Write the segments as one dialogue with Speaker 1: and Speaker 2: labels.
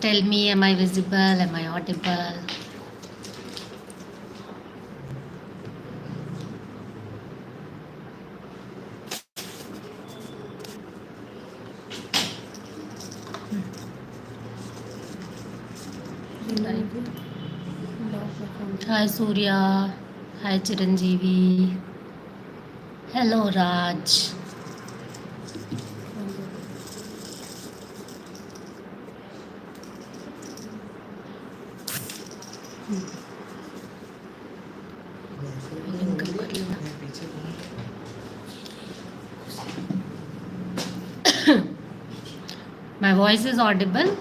Speaker 1: Tell me, am I visible? Am I audible? Hi Surya. Hi Chiranjeevi. Hello Raj. My voice is audible.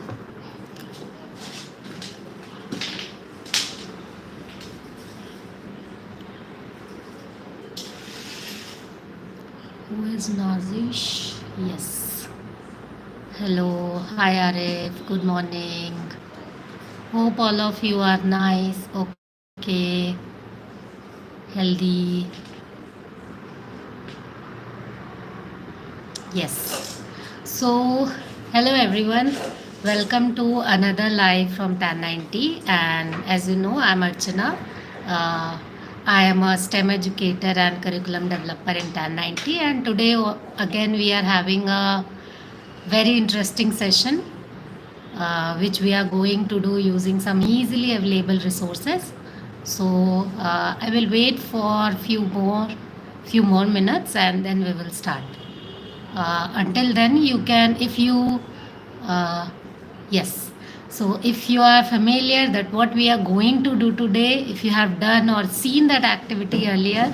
Speaker 1: Who is Nazish? Yes. Hello. Hi Arif. Good morning. Hope all of you are nice. Okay. Healthy. Yes. So, hello everyone. Welcome to another live from Tan90. And as you know, I'm Archana. I am a STEM educator and curriculum developer in Tan90. And today, again, we are having a very interesting session, which we are going to do using some easily available resources. So, I will wait for few more minutes, and then we will start. Until then, you can, if you uh, yes, so if you are familiar that what we are going to do today, if you have done or seen that activity earlier,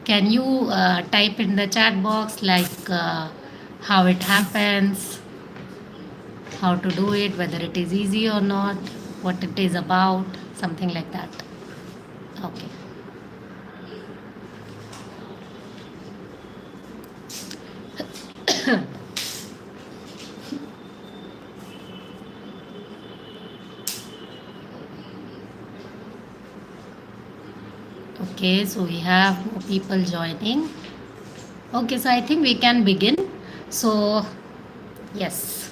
Speaker 1: can you type in the chat box like how it happens, how to do it, whether it is easy or not, what it is about, something like that. Okay. Okay, so we have more people joining. Okay, so I think we can begin. So, yes,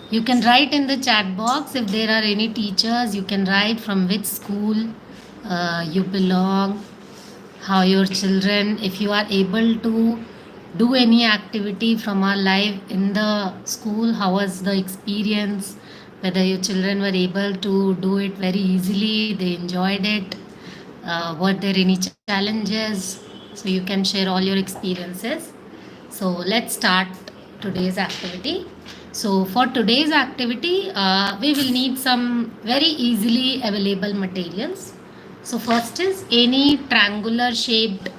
Speaker 1: you can write in the chat box if there are any teachers. You can write from which school you belong, how your children, if you are able to do any activity from our live in the school, how was the experience, whether your children were able to do it very easily, they enjoyed it, were there any challenges, so you can share all your experiences. So let's start today's activity. So for today's activity, we will need some very easily available materials. So first is any triangular shaped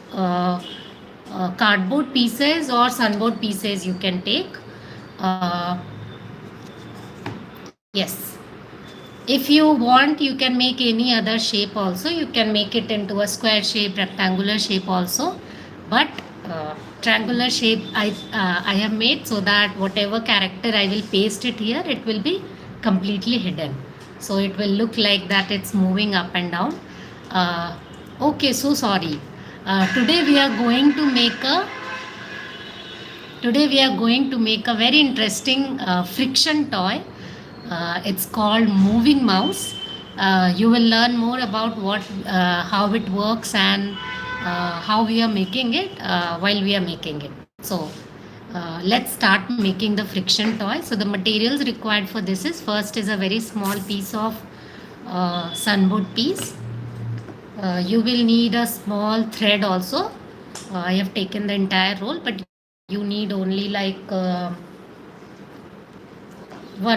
Speaker 1: cardboard pieces or sunboard pieces you can take. Uh, yes. If you want, you can make any other shape also. You can make it into a square shape, rectangular shape also. But triangular shape I have made so that whatever character I will paste it here, it will be completely hidden. So it will look like that it's moving up and down. Okay, so sorry. Today we are going to make a very interesting friction toy. It's called moving mouse. You will learn more about how it works and how we are making it while we are making it. So let's start making the friction toy. So the materials required for this is, first is a very small piece of sunboard piece. You will need a small thread also. I have taken the entire roll, but you need only like 1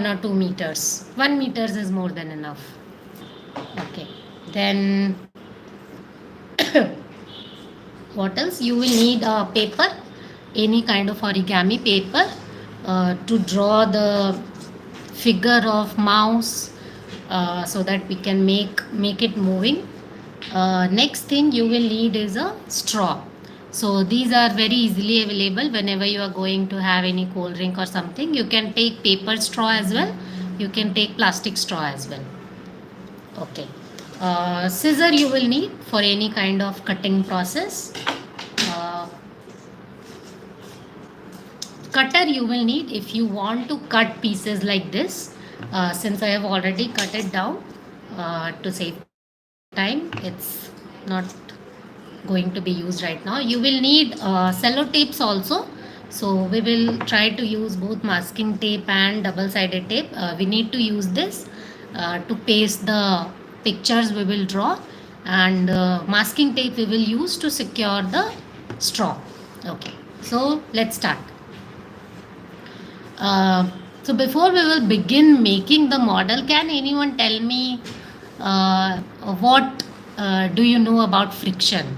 Speaker 1: or 2 meters. 1 meters is more than enough. Okay. Then what else? You will need a paper, any kind of origami paper, to draw the figure of mouse, so that we can make it moving. Next thing you will need is a straw. So these are very easily available whenever you are going to have any cold drink or something. You can take paper straw as well. You can take plastic straw as well. Okay. Scissor you will need for any kind of cutting process. Uh, Cutter you will need if you want to cut pieces like this. Since I have already cut it down to save time, it's not going to be used right now. You will need sellotapes also. So we will try to use both masking tape and double sided tape. We need to use this to paste the pictures we will draw, and masking tape we will use to secure the straw. Okay, so let's start. So before we will begin making the model, can anyone tell me what do you know about friction?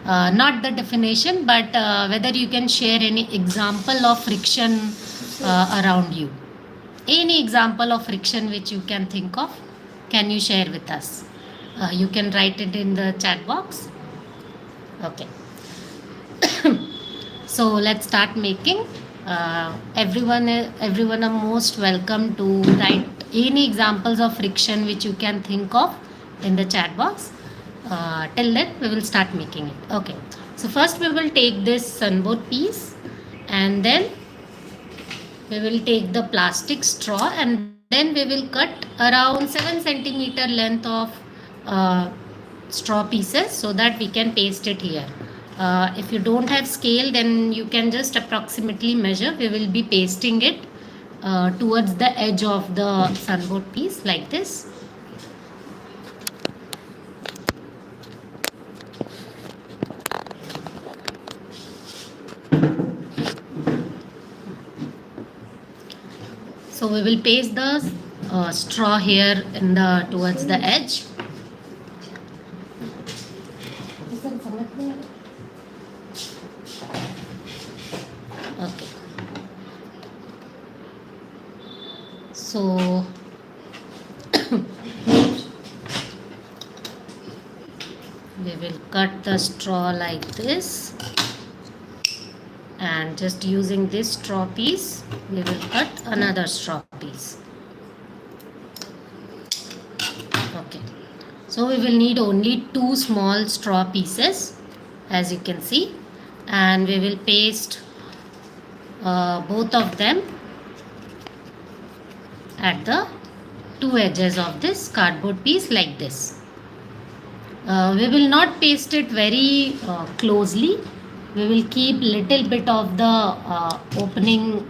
Speaker 1: Not the definition, but whether you can share any example of friction around you. Any example of friction which you can think of, can you share with us? You can write it in the chat box. Okay. So let's start making. Everyone are most welcome to write any examples of friction which you can think of in the chat box. Till then we will start making it. Okay, so first we will take this sunboard piece, and then we will take the plastic straw, and then we will cut around 7 centimeter length of straw pieces so that we can paste it here. If you don't have scale, then you can just approximately measure. We will be pasting it towards the edge of the sunboard piece like this. So we will paste the straw here in the towards the edge. Okay. So we will cut the straw like this, and just using this straw piece we will cut another straw piece. Okay, so we will need only 2 small straw pieces, as you can see, and we will paste both of them at the 2 edges of this cardboard piece like this. We will not paste it very closely. We will keep little bit of the opening,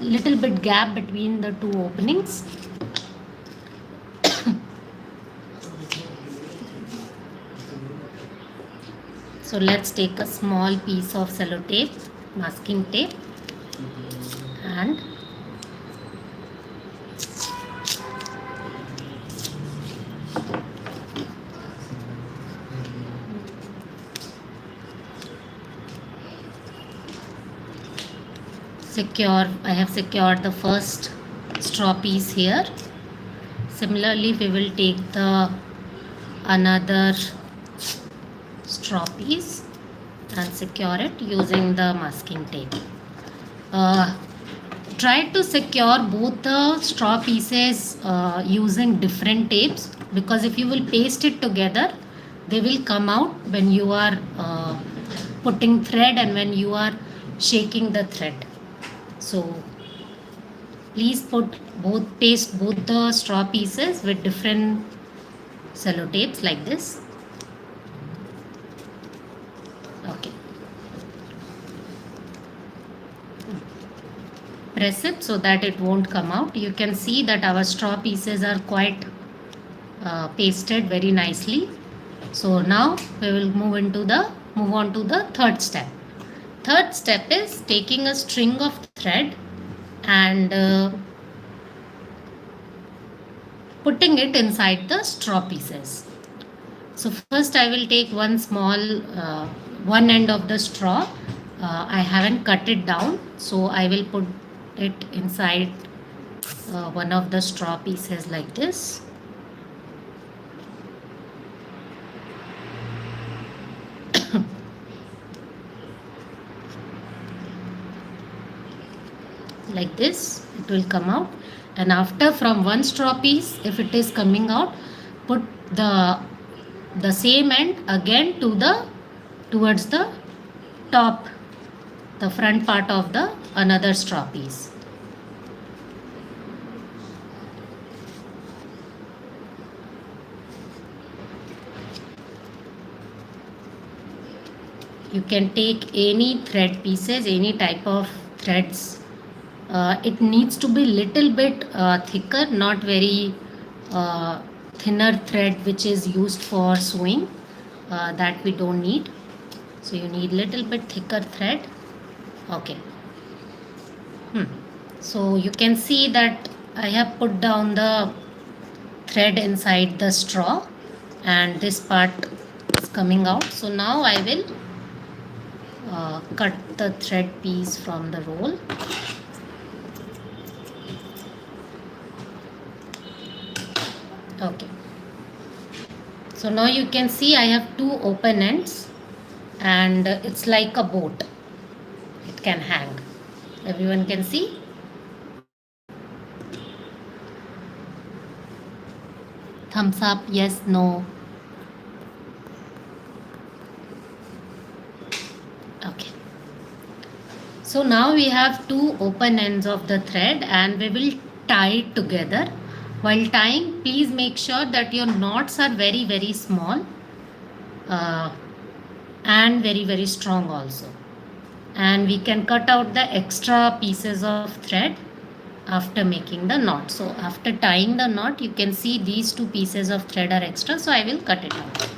Speaker 1: little bit gap between the 2 openings. So let's take a small piece of sellotape, masking tape, and I have secured the first straw piece here. Similarly, we will take the another straw piece and secure it using the masking tape. Try to secure both the straw pieces using different tapes, because if you will paste it together, they will come out when you are putting thread and when you are shaking the thread. So please paste both the straw pieces with different sellotapes like this. Okay. Press it so that it won't come out. You can see that our straw pieces are quite pasted very nicely. So now we will move on to the third step. Third step is taking a string of thread and putting it inside the straw pieces. So first I will take one end of the straw. I haven't cut it down, so I will put it inside one of the straw pieces like this. Like this it will come out, and after from one straw piece, if it is coming out, put the same end again towards the top, the front part of the another straw piece. You can take any thread pieces, any type of threads. It needs to be little bit thicker, not very thinner thread which is used for sewing. That we don't need. So you need little bit thicker thread. Okay. So you can see that I have put down the thread inside the straw and this part is coming out. So now I will cut the thread piece from the roll. Okay. So now you can see I have two open ends and it's like a boat. It can hang. Everyone can see? Thumbs up, yes, no. Okay. So now we have two open ends of the thread and we will tie it together. While tying, please make sure that your knots are very, very small and very, very strong also. And we can cut out the extra pieces of thread after making the knot. So after tying the knot, you can see these two pieces of thread are extra. So I will cut it out.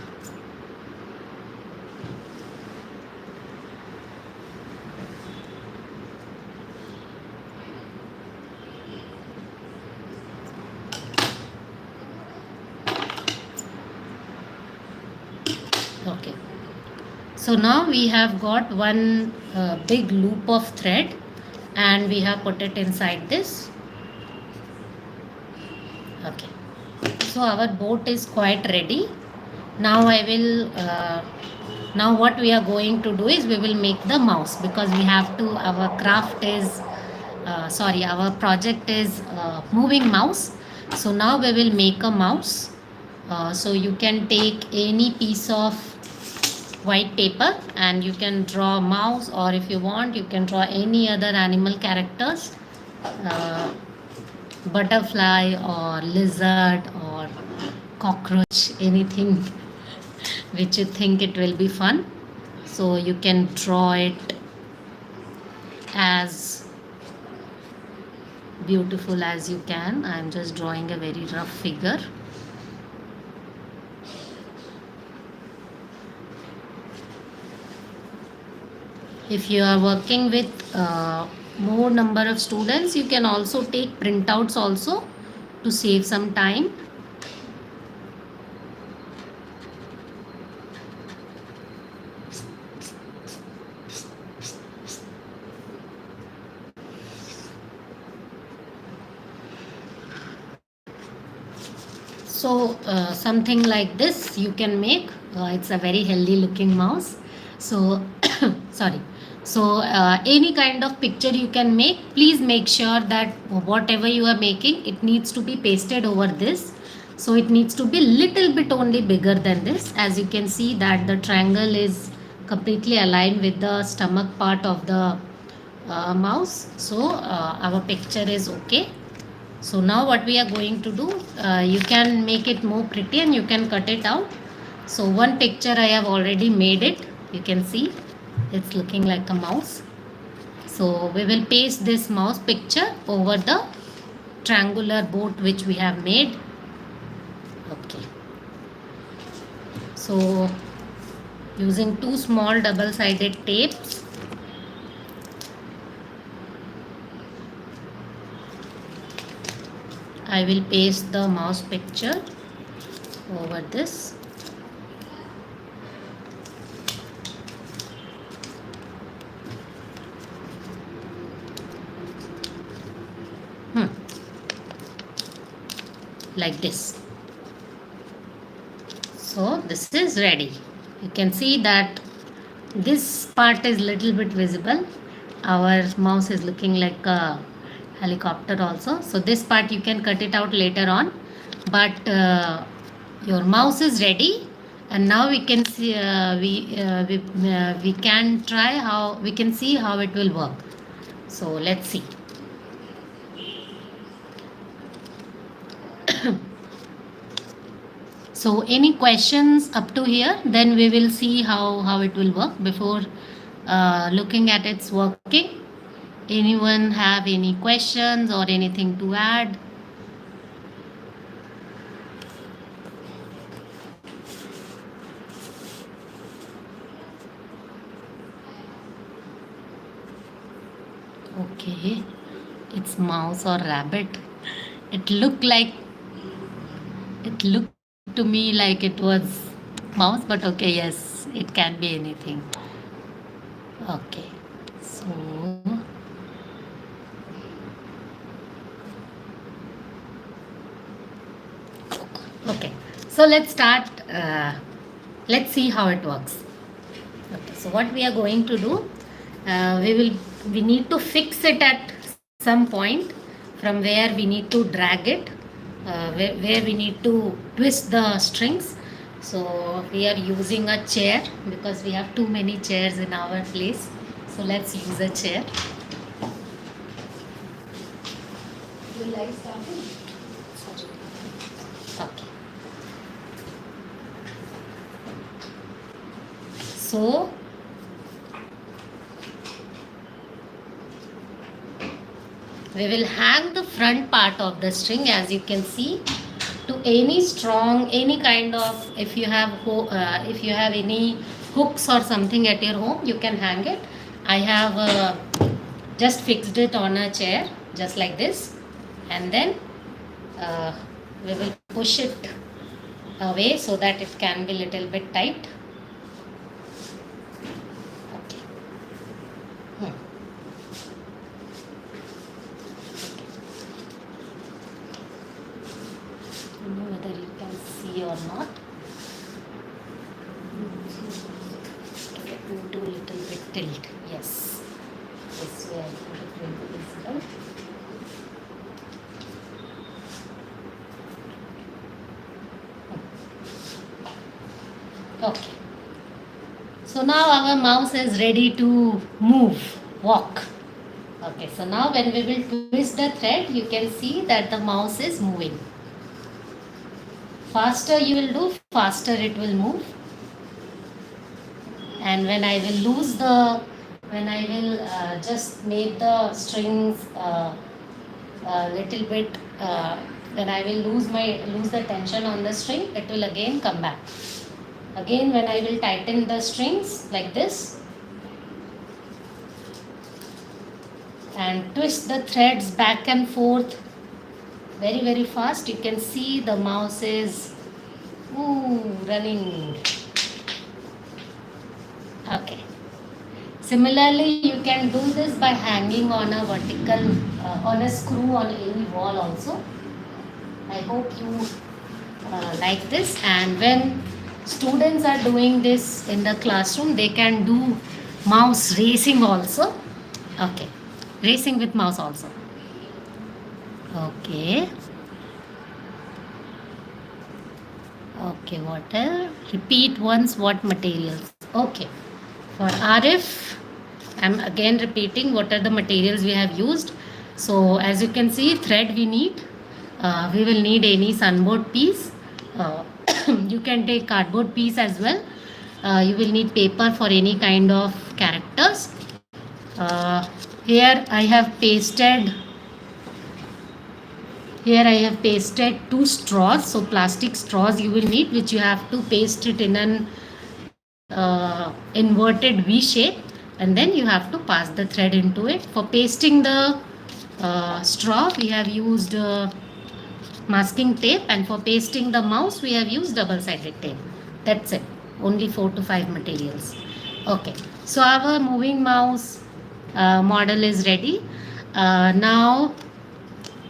Speaker 1: Okay. So now we have got one big loop of thread and we have put it inside this. Okay. So our boat is quite ready. Now I will now what we are going to do is we will make the mouse, because we have to, our craft is our project is moving mouse. So now we will make a mouse. So you can take any piece of white paper and you can draw a mouse, or if you want you can draw any other animal characters, butterfly or lizard or cockroach, anything which you think it will be fun. So you can draw it as beautiful as you can. I am just drawing a very rough figure. If you are working with more number of students, you can also take printouts also to save some time. So something like this you can make. It's a very healthy looking mouse. So sorry. So any kind of picture you can make. Please make sure that whatever you are making, it needs to be pasted over this. So it needs to be little bit only bigger than this. As you can see that the triangle is completely aligned with the stomach part of the mouse. So our picture is okay. So now what we are going to do, you can make it more pretty and you can cut it out. So one picture I have already made it. You can see it's looking like a mouse. So we will paste this mouse picture over the triangular boat which we have made. Okay. So using two small double-sided tapes, I will paste the mouse picture over this. Like this. So this is ready. You can see that this part is little bit visible. Our mouse is looking like a helicopter also. So this part you can cut it out later on, but your mouse is ready. And now we can see we can try how we can see how it will work. So let's see. So any questions up to here? Then we will see how it will work before looking at its working. Anyone have any questions or anything to add? Okay, it's mouse or rabbit. It looked like it looked to me like it was mouse, but okay, yes, it can be anything. Okay, so okay, so let's start. Let's see how it works. Okay, so what we are going to do, we need to fix it at some point from where we need to drag it, where we need to twist the strings. So we are using a chair because we have too many chairs in our place. So let's use a chair. You like starting? Okay. So we will hang the front part of the string, as you can see, to any strong, any kind of, if you have any hooks or something at your home, you can hang it. I have just fixed it on a chair just like this, and then we will push it away so that it can be little bit tight. Okay. I don't know whether you can see or not. Let me do a little bit tilt. Yes. This way I think it will be visible. Okay. So now our mouse is ready to move, walk. Okay, so now when we will twist the thread, you can see that the mouse is moving. Faster you will do, faster it will move. And when I will just make the strings little bit, when I will lose the tension on the string, it will again come back. Again, when I will tighten the strings like this and twist the threads back and forth very fast, you can see the mouse is running. Okay. Similarly, you can do this by hanging on a vertical, on a screw on any wall also. I hope you like this, and when students are doing this in the classroom, they can do mouse racing also. Okay, racing with mouse also. Okay. Okay, what else? Repeat once what materials. Okay, for RF, I'm again repeating what are the materials we have used. So as you can see, thread we need. We will need any sunboard piece. You can take cardboard piece as well. You will need paper for any kind of characters. Here I have pasted two straws. So plastic straws you will need, which you have to paste it in an inverted V shape, and then you have to pass the thread into it. For pasting the straw, we have used masking tape, and for pasting the mouse we have used double-sided tape. That's it. Only 4 to 5 materials. Okay, so our moving mouse model is ready. Now,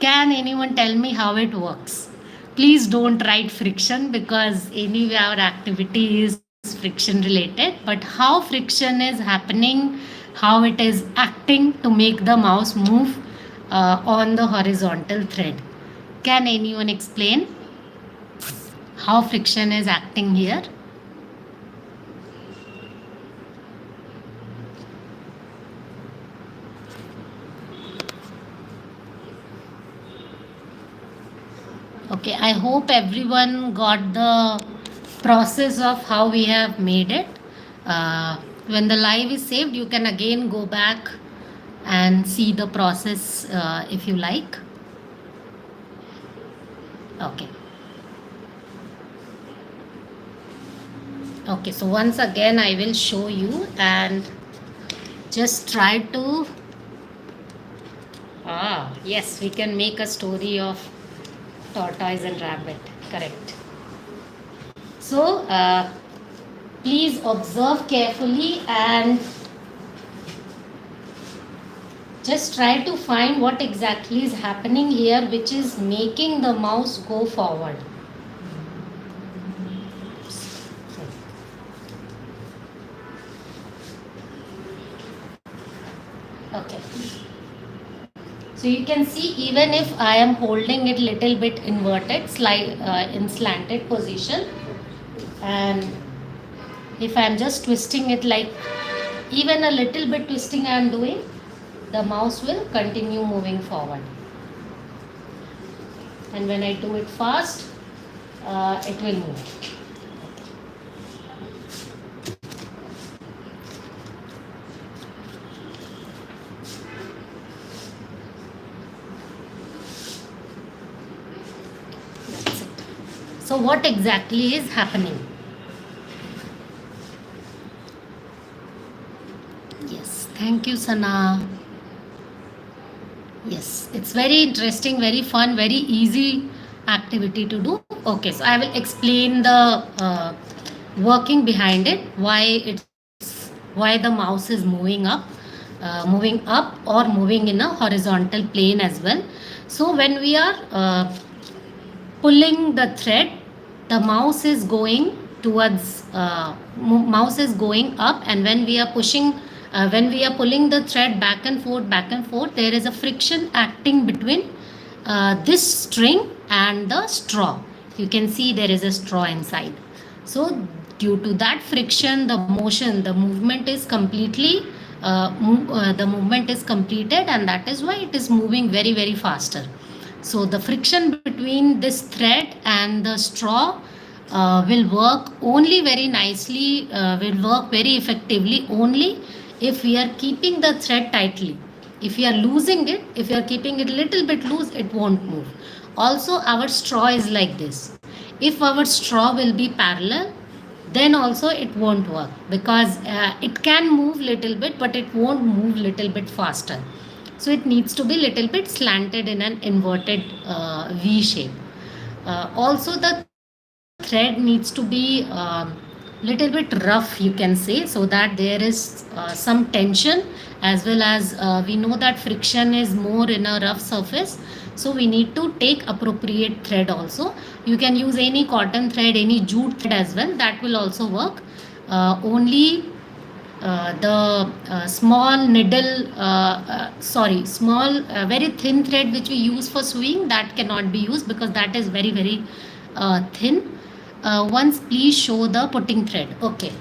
Speaker 1: can anyone tell me how it works? Please don't write friction, because anyway our activity is friction related, but how friction is happening, how it is acting to make the mouse move on the horizontal thread. Can anyone explain how friction is acting here? Okay, I hope everyone got the process of how we have made it. When the live is saved, you can again go back and see the process if you like. Okay. Okay, so once again I will show you and just try to yes, we can make a story of tortoise and rabbit. Correct. So please observe carefully and just try to find what exactly is happening here which is making the mouse go forward. Okay. So you can see even if I am holding it little bit inverted, in slanted position, and if I am just twisting it like even a little bit twisting I am doing, the mouse will continue moving forward. And when I do it fast, it will move. That's it. So what exactly is happening? Yes, thank you, Sana. Yes, it's very interesting, very fun, very easy activity to do. Okay, so I will explain the working behind it, why the mouse is moving up or moving in a horizontal plane as well. So when we are pulling the thread, the mouse is going towards mouse is going up, and when we are pulling the thread back and forth, there is a friction acting between this string and the straw. You can see there is a straw inside. So due to that friction, the movement is completed, and that is why it is moving very, very faster. So the friction between this thread and the straw will work only very nicely, will work very effectively only if we are keeping the thread tightly. If we are losing it, if we are keeping it a little bit loose, it won't move. Also, our straw is like this. If our straw will be parallel, then also it won't work, because it can move little bit, but it won't move little bit faster. So it needs to be little bit slanted in an inverted V shape. Also, the thread needs to be little bit rough, you can say, so that there is some tension, as well as we know that friction is more in a rough surface, so we need to take appropriate thread. Also, you can use any cotton thread, any jute thread as well, that will also work. Only the small needle small very thin thread which we use for sewing, that cannot be used, because that is very, very thin. Once please show the putting thread. Okay,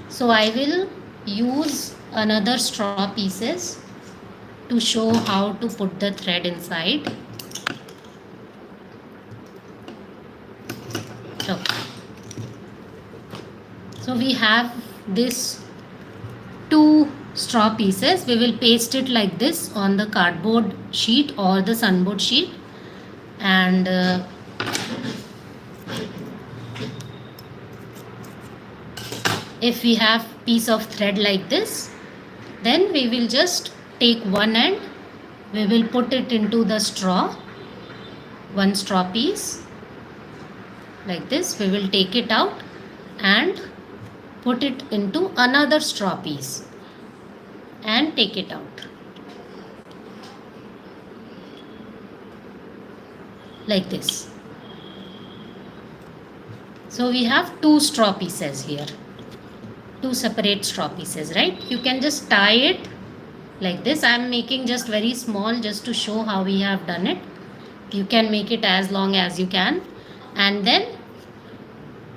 Speaker 1: so I will use another straw pieces to show how to put the thread inside. Okay, so we have this 2 straw pieces. We will paste it like this on the cardboard sheet or the sunboard sheet, and if we have piece of thread like this, then we will just take one end, we will put it into the straw, one straw piece like this. We will take it out and put it into another straw piece and take it out like this. So we have 2 straw pieces here, 2 separate straw pieces, right? You can just tie it like this. I am making just very small, just to show how we have done it. You can make it as long as you can, and then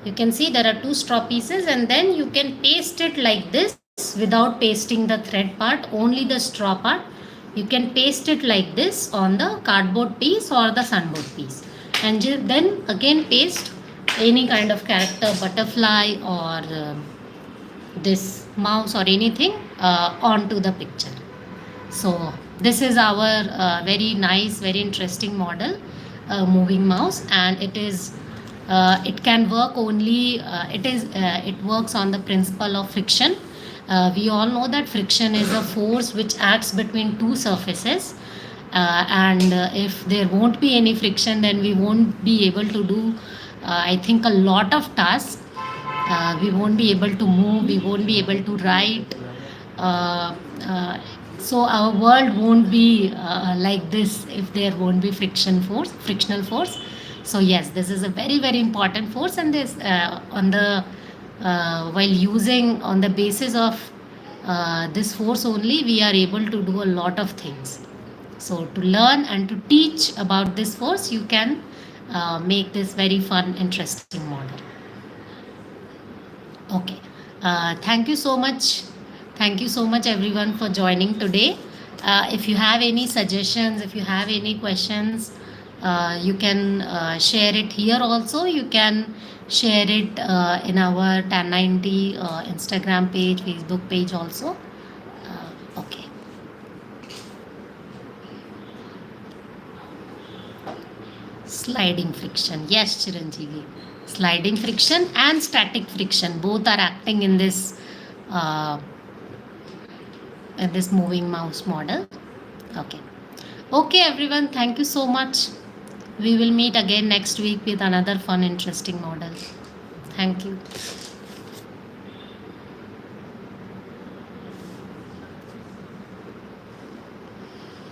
Speaker 1: you can see there are 2 straw pieces, and then you can paste it like this without pasting the thread part, only the straw part. You can paste it like this on the cardboard piece or the sunboard piece, and then again paste any kind of character, butterfly or this mouse or anything onto the picture. So this is our very nice, very interesting model, moving mouse, and it can work only. It works on the principle of friction. We all know that friction is a force which acts between two surfaces, and if there won't be any friction, then we won't be able to do, I think, a lot of tasks. We won't be able to move. We won't be able to write. Uh, uh, so our world won't be like this if there won't be frictional force. So yes, this is a very very important force, and this on the while using on the basis of this force only, we are able to do a lot of things. So to learn and to teach about this force, you can make this very fun, interesting model. Okay. Thank you so much. Thank you so much, everyone, for joining today. If you have any suggestions, if you have any questions, you can share it here also. You can share it in our Tan90 Instagram page, Facebook page also. Okay. Sliding friction. Yes, Chiranjeevi. Sliding friction and static friction both are acting uh, in this moving mouse model. Okay. Okay, everyone. Thank you so much. We will meet again next week with another fun, interesting model. Thank you.